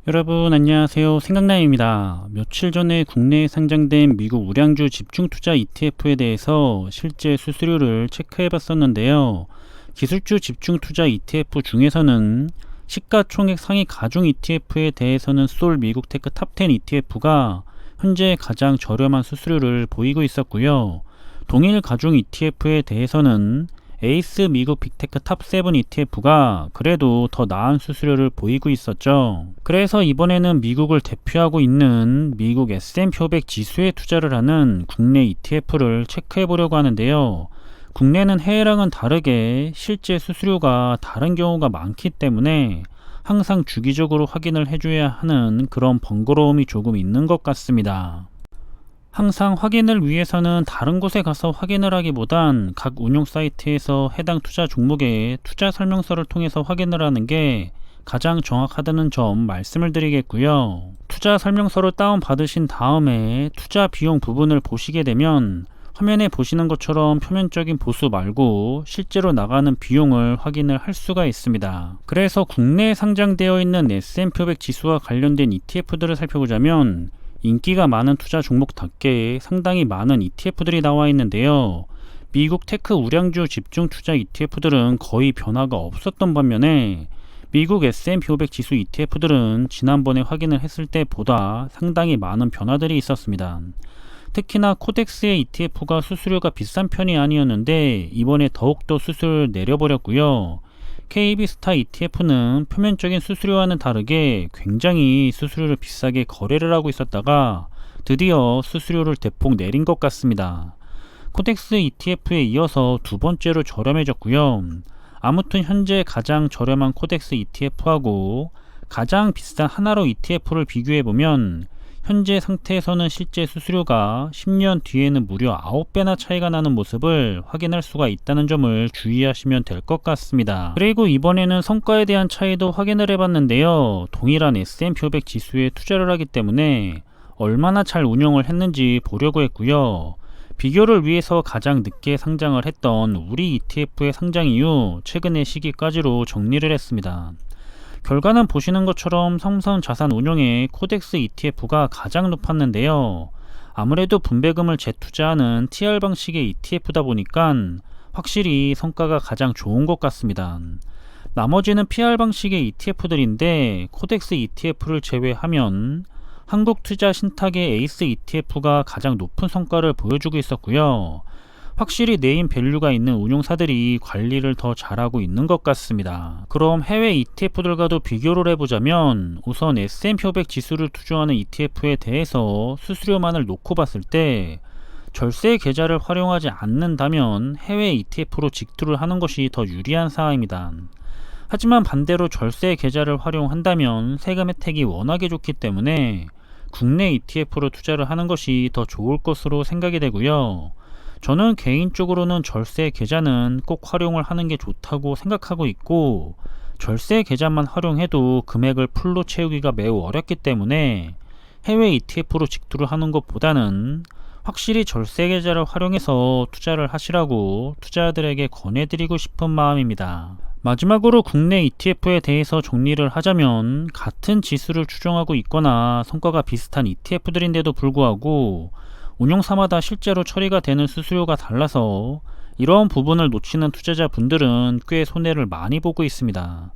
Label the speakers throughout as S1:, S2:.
S1: 여러분 안녕하세요. 생각남입니다. 며칠 전에 국내에 상장된 미국 우량주 집중투자 ETF에 대해서 실제 수수료를 체크해 봤었는데요. 기술주 집중투자 ETF 중에서는 시가총액 상위 가중 ETF에 대해서는 솔 미국 테크 탑10 ETF가 현재 가장 저렴한 수수료를 보이고 있었고요. 동일 가중 ETF에 대해서는 에이스 미국 빅테크 탑7 ETF가 그래도 더 나은 수수료를 보이고 있었죠. 그래서 이번에는 미국을 대표하고 있는 미국 S&P 500 지수에 투자를 하는 국내 ETF를 체크해 보려고 하는데요. 국내는 해외랑은 다르게 실제 수수료가 다른 경우가 많기 때문에 항상 주기적으로 확인을 해줘야 하는 그런 번거로움이 조금 있는 것 같습니다. 항상 확인을 위해서는 다른 곳에 가서 확인을 하기보단 각 운용 사이트에서 해당 투자 종목의 투자 설명서를 통해서 확인을 하는 게 가장 정확하다는 점 말씀을 드리겠고요. 투자 설명서를 다운받으신 다음에 투자 비용 부분을 보시게 되면 화면에 보시는 것처럼 표면적인 보수 말고 실제로 나가는 비용을 확인을 할 수가 있습니다. 그래서 국내에 상장되어 있는 S&P 500 지수와 관련된 ETF들을 살펴보자면 인기가 많은 투자 종목답게 상당히 많은 ETF들이 나와 있는데요. 미국 테크 우량주 집중 투자 ETF들은 거의 변화가 없었던 반면에 미국 S&P 500 지수 ETF들은 지난번에 확인을 했을 때보다 상당히 많은 변화들이 있었습니다. 특히나 코덱스의 ETF가 수수료가 비싼 편이 아니었는데 이번에 더욱더 수수료를 내려버렸고요. KB스타 ETF는 표면적인 수수료와는 다르게 굉장히 수수료를 비싸게 거래를 하고 있었다가 드디어 수수료를 대폭 내린 것 같습니다. 코덱스 ETF에 이어서 두 번째로 저렴해졌고요. 아무튼 현재 가장 저렴한 코덱스 ETF하고 가장 비싼 하나로 ETF를 비교해보면 현재 상태에서는 실제 수수료가 10년 뒤에는 무려 9배나 차이가 나는 모습을 확인할 수가 있다는 점을 주의하시면 될 것 같습니다. 그리고 이번에는 성과에 대한 차이도 확인을 해봤는데요. 동일한 S&P 500 지수에 투자를 하기 때문에 얼마나 잘 운용을 했는지 보려고 했고요. 비교를 위해서 가장 늦게 상장을 했던 우리 ETF의 상장 이후 최근의 시기까지로 정리를 했습니다. 결과는 보시는 것처럼 삼성 자산 운용의 코덱스 ETF가 가장 높았는데요. 아무래도 분배금을 재투자하는 TR 방식의 ETF다 보니까 확실히 성과가 가장 좋은 것 같습니다. 나머지는 PR 방식의 ETF들인데 코덱스 ETF를 제외하면 한국투자신탁의 에이스 ETF가 가장 높은 성과를 보여주고 있었고요. 확실히 네임 밸류가 있는 운용사들이 관리를 더 잘하고 있는 것 같습니다. 그럼 해외 ETF들과도 비교를 해보자면 우선 S&P 500 지수를 투자하는 ETF에 대해서 수수료만을 놓고 봤을 때 절세 계좌를 활용하지 않는다면 해외 ETF로 직투를 하는 것이 더 유리한 사항입니다. 하지만 반대로 절세 계좌를 활용한다면 세금 혜택이 워낙에 좋기 때문에 국내 ETF로 투자를 하는 것이 더 좋을 것으로 생각이 되고요. 저는 개인적으로는 절세 계좌는 꼭 활용을 하는 게 좋다고 생각하고 있고 절세 계좌만 활용해도 금액을 풀로 채우기가 매우 어렵기 때문에 해외 ETF로 직투를 하는 것보다는 확실히 절세 계좌를 활용해서 투자를 하시라고 투자자들에게 권해드리고 싶은 마음입니다. 마지막으로 국내 ETF에 대해서 정리를 하자면 같은 지수를 추종하고 있거나 성과가 비슷한 ETF들인데도 불구하고 운용사마다 실제로 처리가 되는 수수료가 달라서 이런 부분을 놓치는 투자자분들은 꽤 손해를 많이 보고 있습니다.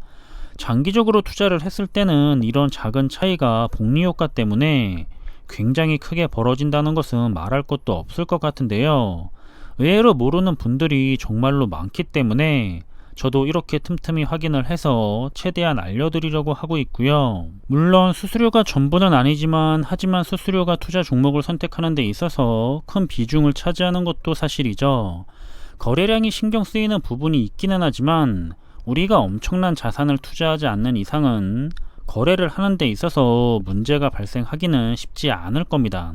S1: 장기적으로 투자를 했을 때는 이런 작은 차이가 복리효과 때문에 굉장히 크게 벌어진다는 것은 말할 것도 없을 것 같은데요. 의외로 모르는 분들이 정말로 많기 때문에 저도 이렇게 틈틈이 확인을 해서 최대한 알려드리려고 하고 있고요. 물론 수수료가 전부는 아니지만 하지만 수수료가 투자 종목을 선택하는 데 있어서 큰 비중을 차지하는 것도 사실이죠. 거래량이 신경 쓰이는 부분이 있기는 하지만 우리가 엄청난 자산을 투자하지 않는 이상은 거래를 하는 데 있어서 문제가 발생하기는 쉽지 않을 겁니다.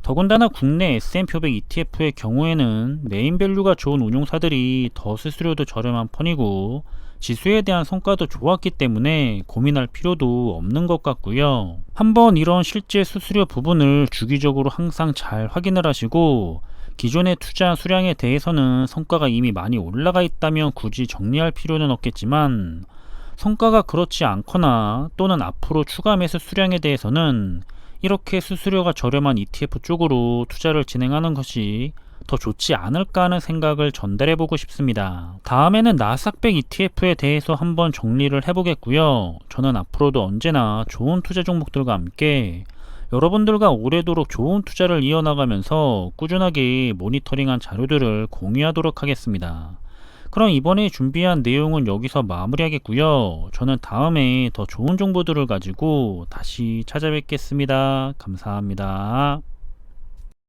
S1: 더군다나 국내 S&P 500 ETF의 경우에는 네임밸류가 좋은 운용사들이 더 수수료도 저렴한 편이고 지수에 대한 성과도 좋았기 때문에 고민할 필요도 없는 것 같고요. 한번 이런 실제 수수료 부분을 주기적으로 항상 잘 확인을 하시고 기존의 투자 수량에 대해서는 성과가 이미 많이 올라가 있다면 굳이 정리할 필요는 없겠지만 성과가 그렇지 않거나 또는 앞으로 추가 매수 수량에 대해서는 이렇게 수수료가 저렴한 ETF 쪽으로 투자를 진행하는 것이 더 좋지 않을까 하는 생각을 전달해 보고 싶습니다. 다음에는 나스닥100 ETF에 대해서 한번 정리를 해보겠고요. 저는 앞으로도 언제나 좋은 투자 종목들과 함께 여러분들과 오래도록 좋은 투자를 이어나가면서 꾸준하게 모니터링한 자료들을 공유하도록 하겠습니다. 그럼 이번에 준비한 내용은 여기서 마무리하겠고요. 저는 다음에 더 좋은 정보들을 가지고 다시 찾아뵙겠습니다. 감사합니다.